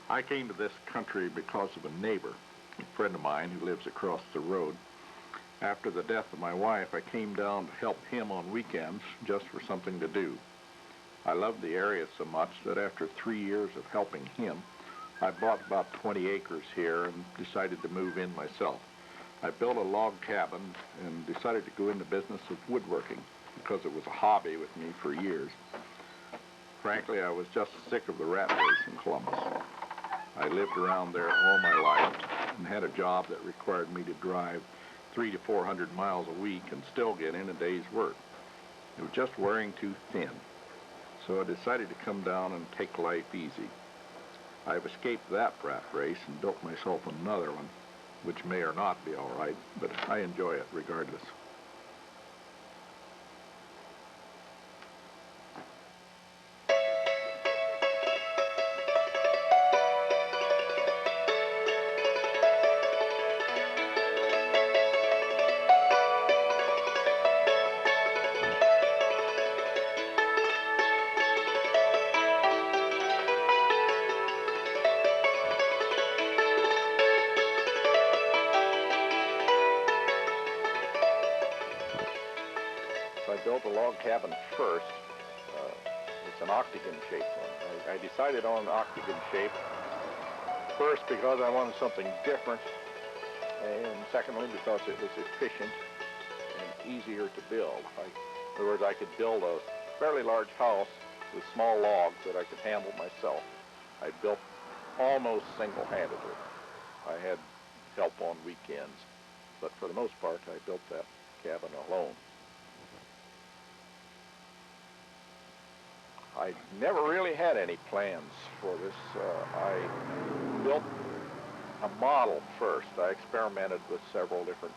I came to this country because of a neighbor, a friend of mine who lives across the road. After the death of my wife, I came down to help him on weekends just for something to do. I loved the area so much that after 3 years of helping him, I bought about 20 acres here and decided to move in myself. I built a log cabin and decided to go into business of woodworking because it was a hobby with me for years. Frankly, I was just sick of the rat race in Columbus. I lived around there all my life and had a job that required me to drive 300 to 400 miles a week and still get in a day's work. It was just wearing too thin. So I decided to come down and take life easy. I've escaped that rat race and built myself another one, which may or not be all right, but I enjoy it regardless. I built a log cabin first. It's an octagon-shaped one. I decided on an octagon shape first because I wanted something different, and secondly because it was efficient and easier to build. In other words, I could build a fairly large house with small logs that I could handle myself. I built almost single-handedly. I had help on weekends, but for the most part, I built that cabin alone. I never really had any plans for this. I built a model first. I experimented with several different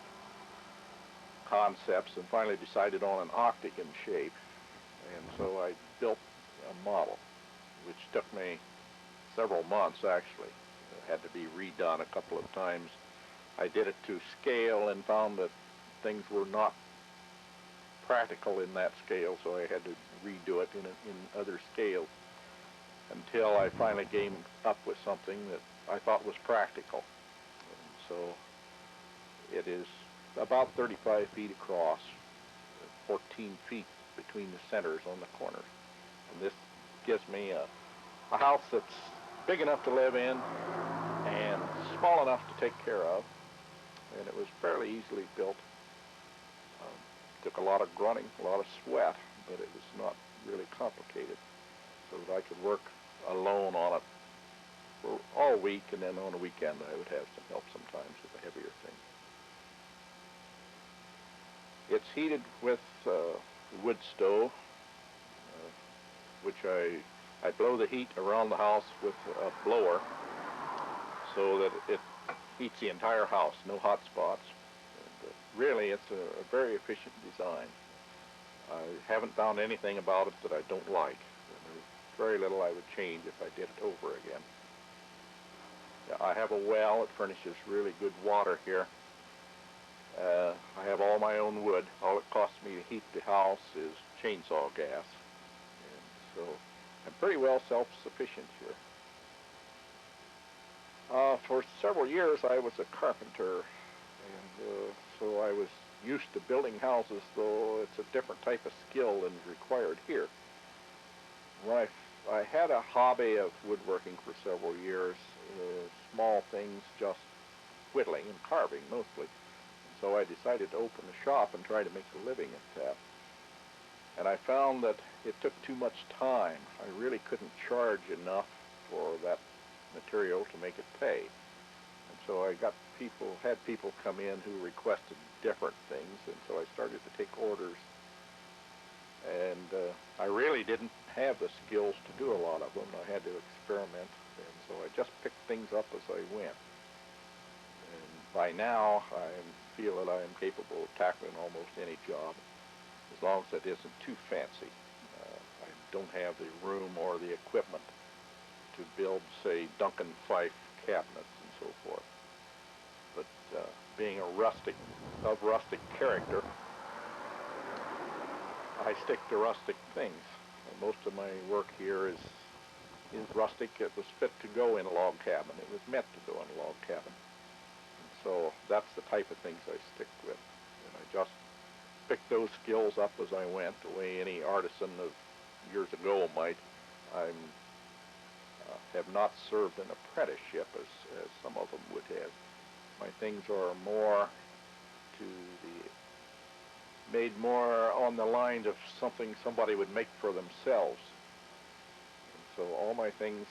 concepts and finally decided on an octagon shape. And so I built a model, which took me several months actually. It had to be redone a couple of times. I did it to scale and found that things were not practical in that scale, so I had to redo it in other scales until I finally came up with something that I thought was practical. And so it is about 35 feet across, 14 feet between the centers on the corners. And this gives me a house that's big enough to live in and small enough to take care of, and it was fairly easily built. Took a lot of grunting, a lot of sweat, but it was not really complicated, so that I could work alone on it for all week, and then on a weekend I would have some help sometimes with a heavier thing. It's heated with wood stove, which I blow the heat around the house with a blower so that it heats the entire house, no hot spots. Really, it's a very efficient design. I haven't found anything about it that I don't like. There's very little I would change if I did it over again. I have a well. It furnishes really good water here. I have all my own wood. All it costs me to heat the house is chainsaw gas. And so I'm pretty well self-sufficient here. For several years I was a carpenter, and so I was used to building houses, though it's a different type of skill than is required here. When I had a hobby of woodworking for several years, small things, just whittling and carving mostly. So I decided to open a shop and try to make a living at that. And I found that it took too much time. I really couldn't charge enough for that material to make it pay. And so I had people come in who requested different things, and so I started to take orders. And I really didn't have the skills to do a lot of them. I had to experiment, and so I just picked things up as I went. And by now, I feel that I am capable of tackling almost any job, as long as it isn't too fancy. I don't have the room or the equipment to build, say, Duncan Fife cabinets and so forth. But being a rustic character, I stick to rustic things. Most of my work here is is rustic. It was fit to go in a log cabin. It was meant to go in a log cabin. And so that's the type of things I stick with. And I just picked those skills up as I went, the way any artisan of years ago might. I have not served an apprenticeship as some of them would have. My things are more made more on the line of something somebody would make for themselves. And so all my things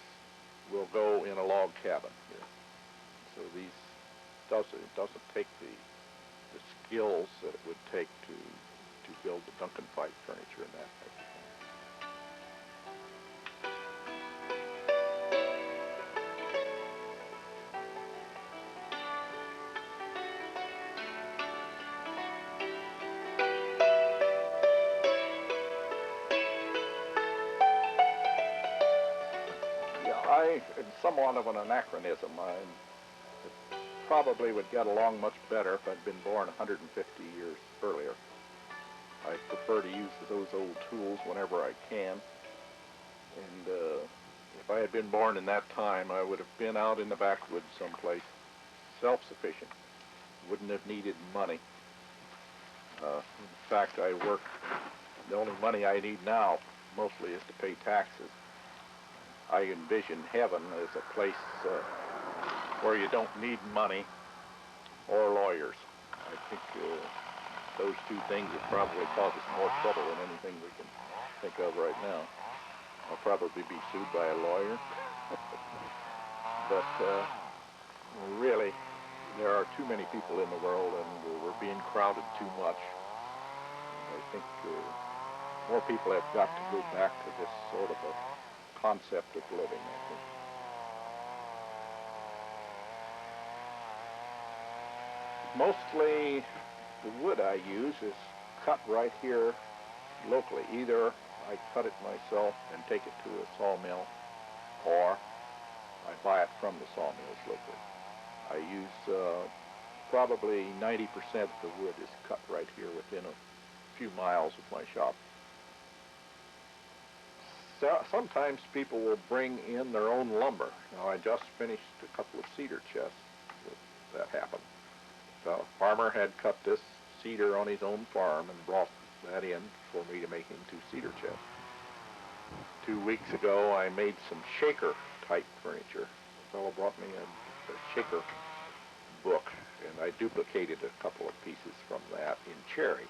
will go in a log cabin here. So it doesn't take the skills that it would take to build the Duncan Fight furniture and that type of thing. It's somewhat of an anachronism. I probably would get along much better if I'd been born 150 years earlier. I prefer to use those old tools whenever I can. And if I had been born in that time, I would have been out in the backwoods someplace, self-sufficient, wouldn't have needed money. In fact, the only money I need now mostly is to pay taxes. I envision heaven as a place where you don't need money or lawyers. I think those two things would probably cause us more trouble than anything we can think of right now. I'll probably be sued by a lawyer. But really, there are too many people in the world, and we're being crowded too much. I think more people have got to go back to this sort of a concept of living, I think. Mostly the wood I use is cut right here locally. Either I cut it myself and take it to a sawmill, or I buy it from the sawmills locally. I use probably 90% of the wood is cut right here within a few miles of my shop. Sometimes people will bring in their own lumber. Now, I just finished a couple of cedar chests that happened. The farmer had cut this cedar on his own farm and brought that in for me to make into cedar chests. 2 weeks ago, I made some shaker-type furniture. A fellow brought me a shaker book, and I duplicated a couple of pieces from that in cherry,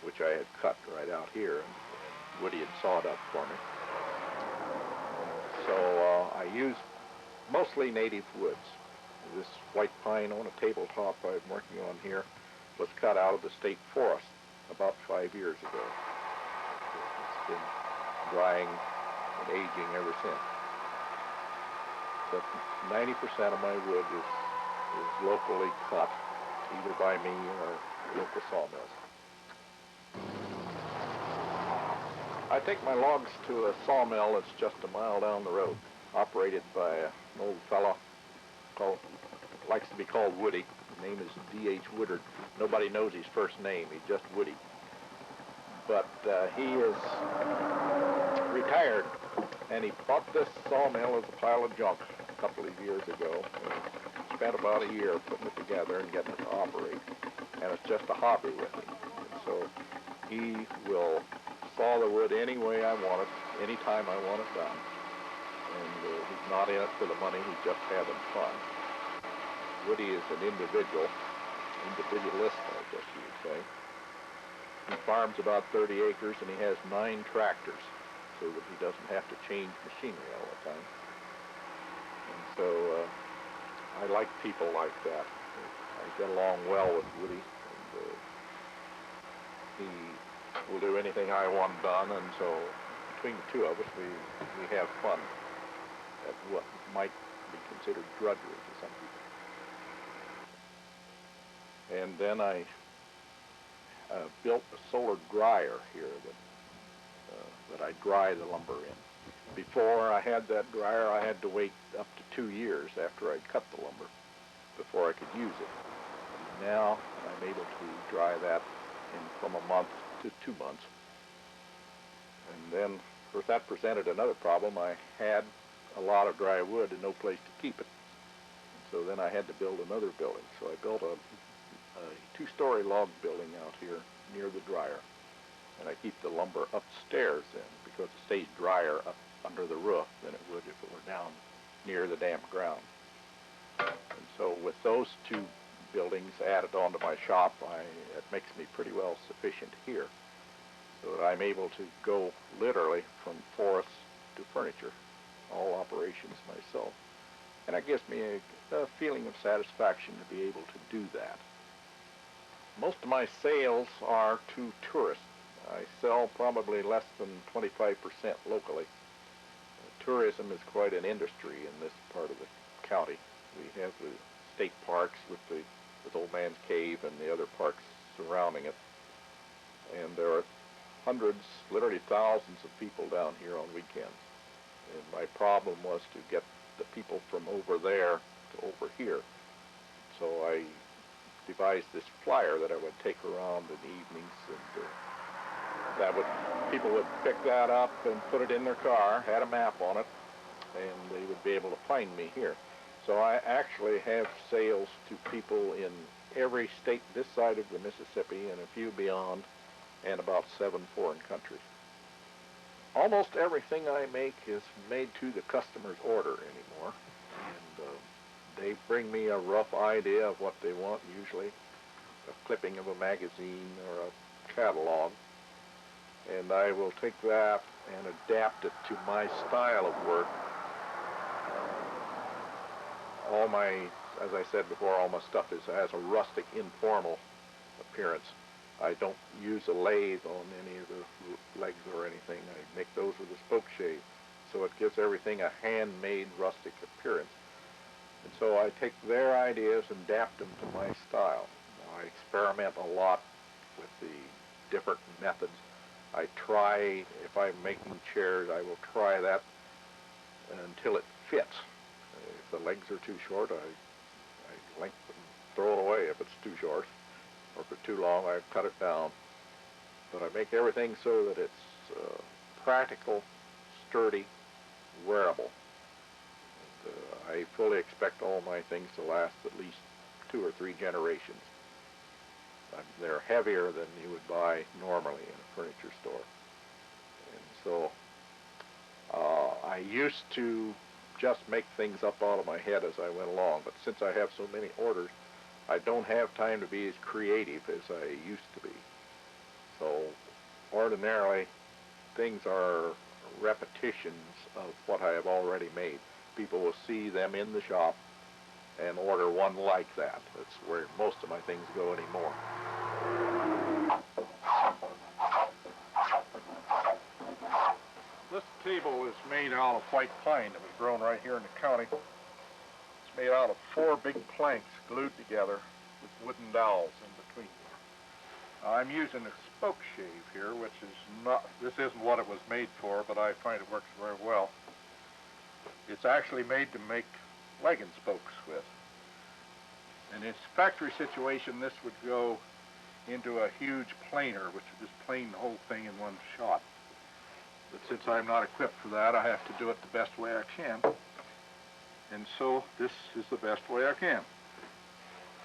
which I had cut right out here, and Woody had sawed up for me. So I use mostly native woods. This white pine on a tabletop I'm working on here was cut out of the state forest about 5 years ago. It's been drying and aging ever since. But 90% of my wood is locally cut, either by me or local sawmills. I take my logs to a sawmill that's just a mile down the road, operated by an old fellow likes to be called Woody. His name is D.H. Woodard. Nobody knows his first name. He's just Woody. But he is retired, and he bought this sawmill as a pile of junk a couple of years ago. Spent about a year putting it together and getting it to operate, and it's just a hobby with him. And so he will saw the wood any way I want it, any time I want it done. And he's not in it for the money, he's just having fun. Woody is an individualist, I guess you would say. He farms about 30 acres and he has 9 tractors so that he doesn't have to change machinery all the time. And so I like people like that. I get along well with Woody, and he will do anything I want done, and so between the two of us, we have fun at what might be considered drudgery to some people. And then I built a solar dryer here that I dry the lumber in. Before I had that dryer, I had to wait up to 2 years after I'd cut the lumber before I could use it. Now I'm able to dry that in from a month to 2 months. And then, of course, that presented another problem. I had a lot of dry wood and no place to keep it. So then I had to build another building. So I built a two-story log building out here near the dryer. And I keep the lumber upstairs then because it stays drier up under the roof than it would if it were down near the damp ground. And so with those two buildings added onto my shop, it makes me pretty well sufficient here, so that I'm able to go literally from forests to furniture, all operations myself. And it gives me a feeling of satisfaction to be able to do that. Most of my sales are to tourists. I sell probably less than 25% locally. Tourism is quite an industry in this part of the county. We have the state parks with Old Man's Cave and the other parks surrounding it. And there are hundreds, literally thousands of people down here on weekends. And my problem was to get the people from over there to over here. So I devised this flyer that I would take around in the evenings, and people would pick that up and put it in their car, had a map on it, and they would be able to find me here. So I actually have sales to people in every state this side of the Mississippi and a few beyond, and about 7 foreign countries. Almost everything I make is made to the customer's order anymore, and they bring me a rough idea of what they want, usually a clipping of a magazine or a catalog, and I will take that and adapt it to my style of work. As I said before, all my stuff has a rustic, informal appearance. I don't use a lathe on any of the legs or anything. I make those with a spoke shave, so it gives everything a handmade, rustic appearance. And so I take their ideas and adapt them to my style. I experiment a lot with the different methods. I try, if I'm making chairs, I will try that until it fits. If the legs are too short, I lengthen, throw it away if it's too short. Or if it's too long, I cut it down. But I make everything so that it's practical, sturdy, wearable. And, I fully expect all my things to last at least 2 or 3 generations. They're heavier than you would buy normally in a furniture store. And so I used to just make things up out of my head as I went along, but since I have so many orders, I don't have time to be as creative as I used to be. So ordinarily, things are repetitions of what I have already made. People will see them in the shop and order one like that. That's where most of my things go anymore. This table is made out of white pine that was grown right here in the county. It's made out of 4 big planks glued together with wooden dowels in between. I'm using a spoke shave here, which is not, this isn't what it was made for, but I find it works very well. It's actually made to make wagon spokes with. In its factory situation, this would go into a huge planer, which would just plane the whole thing in one shot. But since I'm not equipped for that, I have to do it the best way I can. And so this is the best way I can.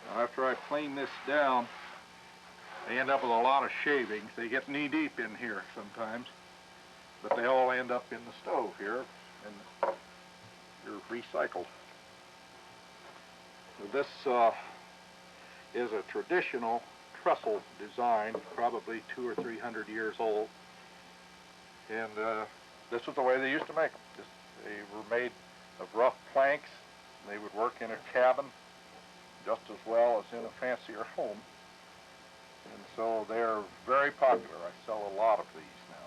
Now, after I plane this down, I end up with a lot of shavings. They get knee-deep in here sometimes, but they all end up in the stove here, and they're recycled. So this is a traditional trestle design, probably 200 or 300 years old. And this was the way they used to make them. They were made of rough planks. They would work in a cabin just as well as in a fancier home. And so they're very popular. I sell a lot of these now.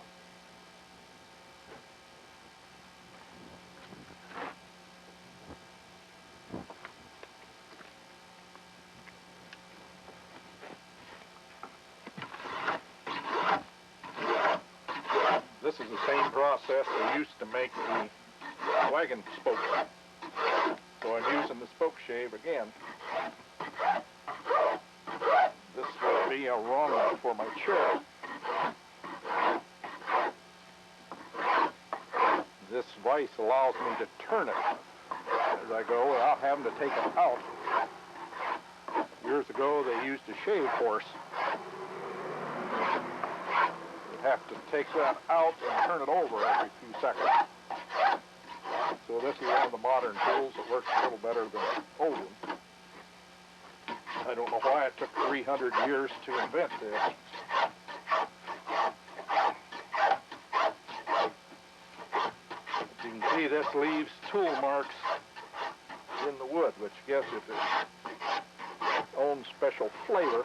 This is the same process they used to make the wagon spokes. So I'm using the spoke shave again. This will be a wrong one for my chair. this vise allows me to turn it as I go without having to take it out. Years ago, they used a shave horse. You have to take that out and turn it over every few seconds. So this is one of the modern tools that works a little better than the old one. I don't know why it took 300 years to invent this. As you can see, this leaves tool marks in the wood, which gives it its own special flavor.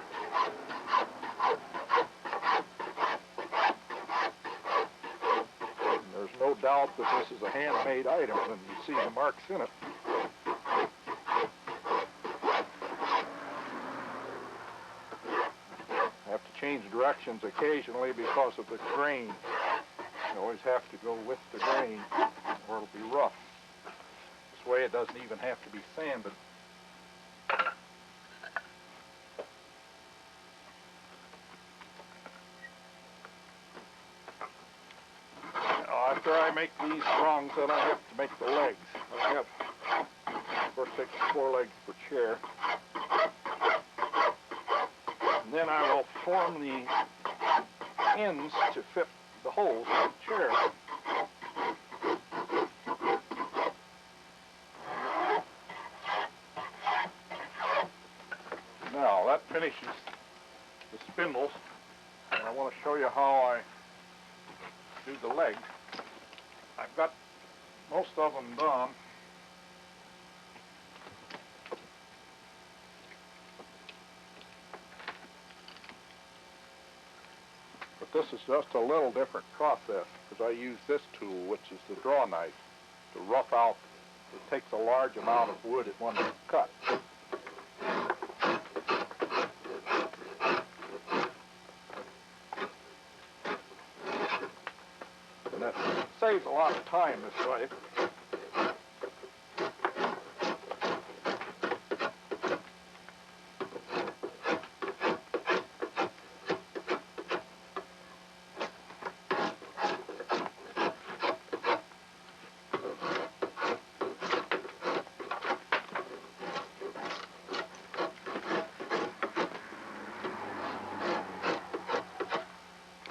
And there's no doubt that this is a handmade item when you see the marks in it. I have to change directions occasionally because of the grain. You always have to go with the grain or it'll be rough. This way it doesn't even have to be sanded. After I make these rungs, then I have to make the legs. I have, of course, take 4 legs per chair. And then I will form the ends to fit the holes in the chair. Now, that finishes the spindles. And I want to show you how I do the legs. I've got most of them done. But this is just a little different process because I use this tool, which is the draw knife, to rough out. It takes a large amount of wood at one cut. And that saves a lot of time this way.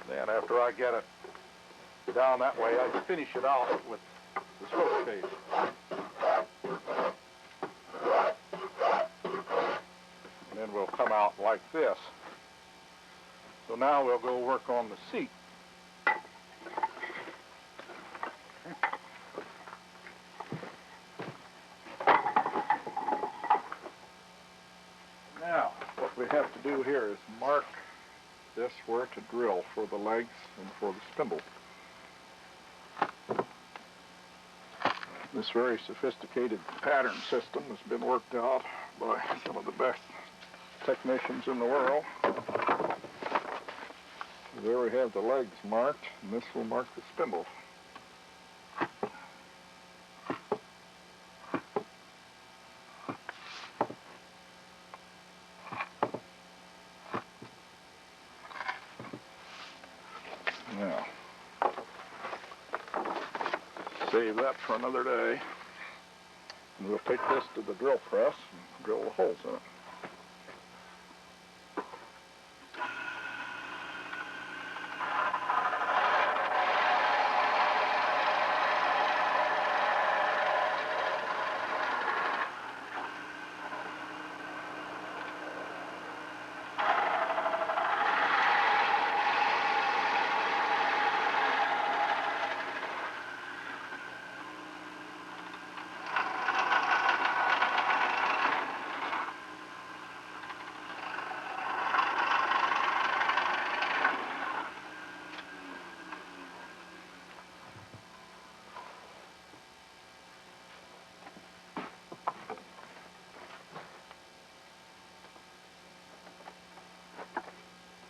Then after I get it down that way, I finish it out with the stroke case. And then we'll come out like this. So now we'll go work on the seat. Now, what we have to do here is mark this where to drill for the legs and for the spindle. This very sophisticated pattern system has been worked out by some of the best technicians in the world. There we have the legs marked, and this will mark the spindle. Now, save that for another day. And we'll take this to the drill press and drill the holes in it.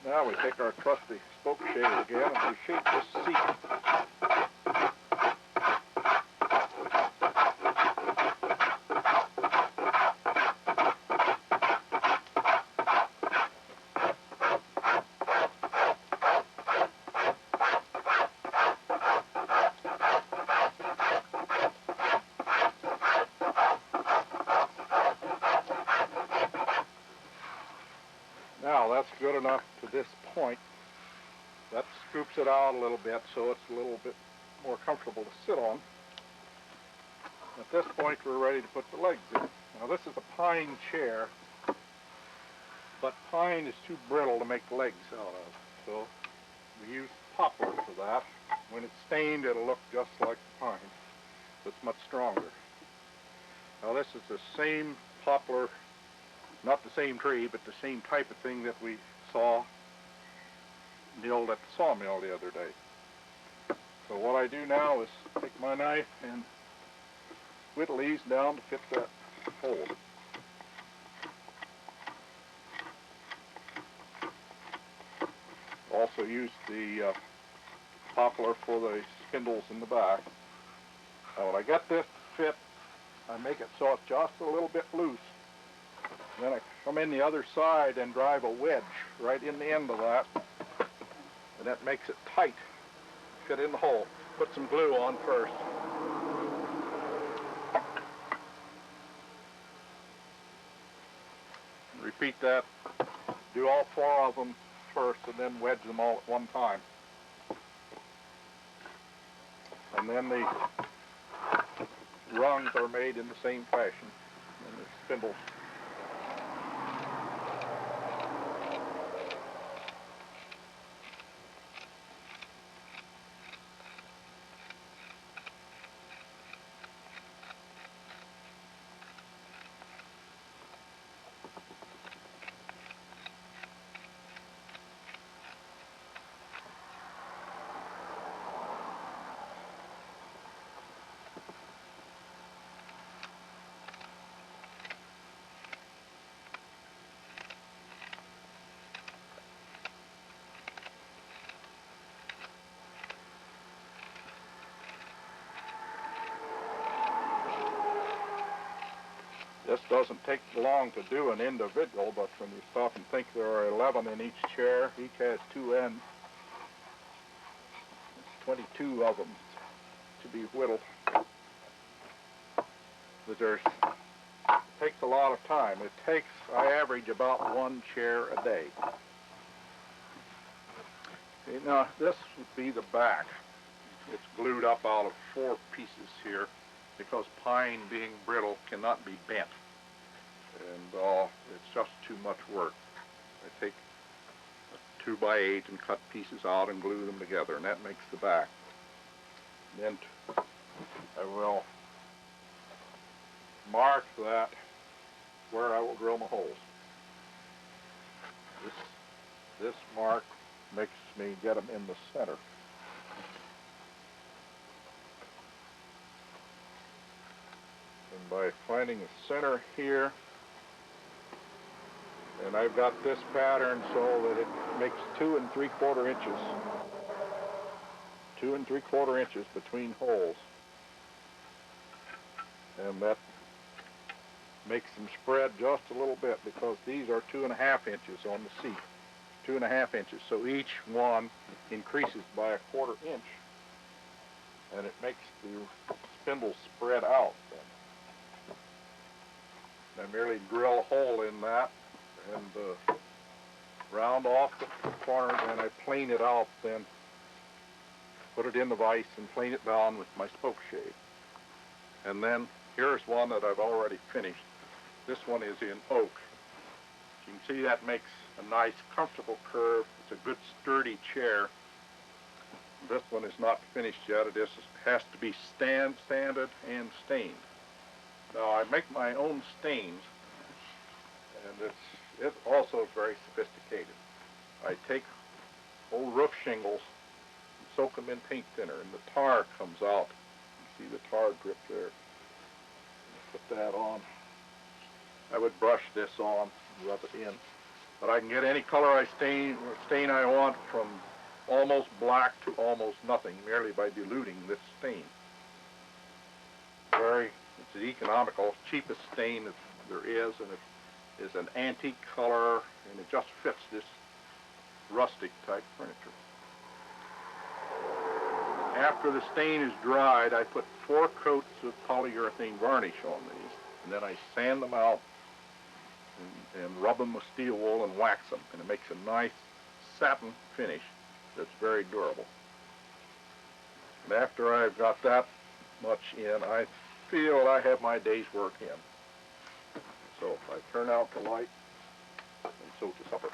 Now we take our trusty spoke shaver again and we shape this seat. enough to this point. That scoops it out a little bit so it's a little bit more comfortable to sit on. At this point, we're ready to put the legs in. Now this is a pine chair, but pine is too brittle to make legs out of, so we use poplar for that. When it's stained, it'll look just like the pine. It's much stronger. Now this is the same poplar, not the same tree, but the same type of thing that we saw milled at the sawmill the other day. So what I do now is take my knife and whittle these down to fit that hole. Also use the poplar for the spindles in the back. Now when I get this to fit, I make it so it's just a little bit loose. Then I come in the other side and drive a wedge right in the end of that, and that makes it tight, fit in the hole. Put some glue on first. Repeat that. Do all 4 of them first and then wedge them all at one time. And then the rungs are made in the same fashion, and the spindles. This doesn't take long to do an individual, but when you stop and think there are 11 in each chair, each has 2 ends. There's 22 of them to be whittled. It takes a lot of time. I average about 1 chair a day. Okay, now this would be the back. It's glued up out of 4 pieces here, because pine, being brittle, cannot be bent. And it's just too much work. I take a 2x8 and cut pieces out and glue them together, and that makes the back. Then I will mark that where I will drill my holes. This mark makes me get them in the center. And by finding the center here, and I've got this pattern so that it makes 2 3/4 inches. 2 3/4 inches between holes. And that makes them spread just a little bit, because these are 2.5 inches on the seat. 2.5 inches. So each one increases by 1/4 inch. And it makes the spindle spread out then. I merely drill a hole in that and round off the corners, and I plane it out, then put it in the vise and plane it down with my spoke shave. And then here's one that I've already finished. This one is in oak. As you can see, that makes a nice comfortable curve. It's a good sturdy chair. This one is not finished yet. It has to be sanded and stained. Now I make my own stains, and it also is very sophisticated. I take old roof shingles and soak them in paint thinner, and the tar comes out. You see the tar drip there. Put that on. I would brush this on and rub it in. But I can get any color stain I want, from almost black to almost nothing, merely by diluting this stain. It's the economical, cheapest stain that there is, and it is an antique color, and it just fits this rustic type furniture. After the stain is dried, I put 4 coats of polyurethane varnish on these, and then I sand them out and rub them with steel wool and wax them, and it makes a nice satin finish that's very durable. And after I've got that much in, I feel I have my day's work in. So I turn out the light and so to supper.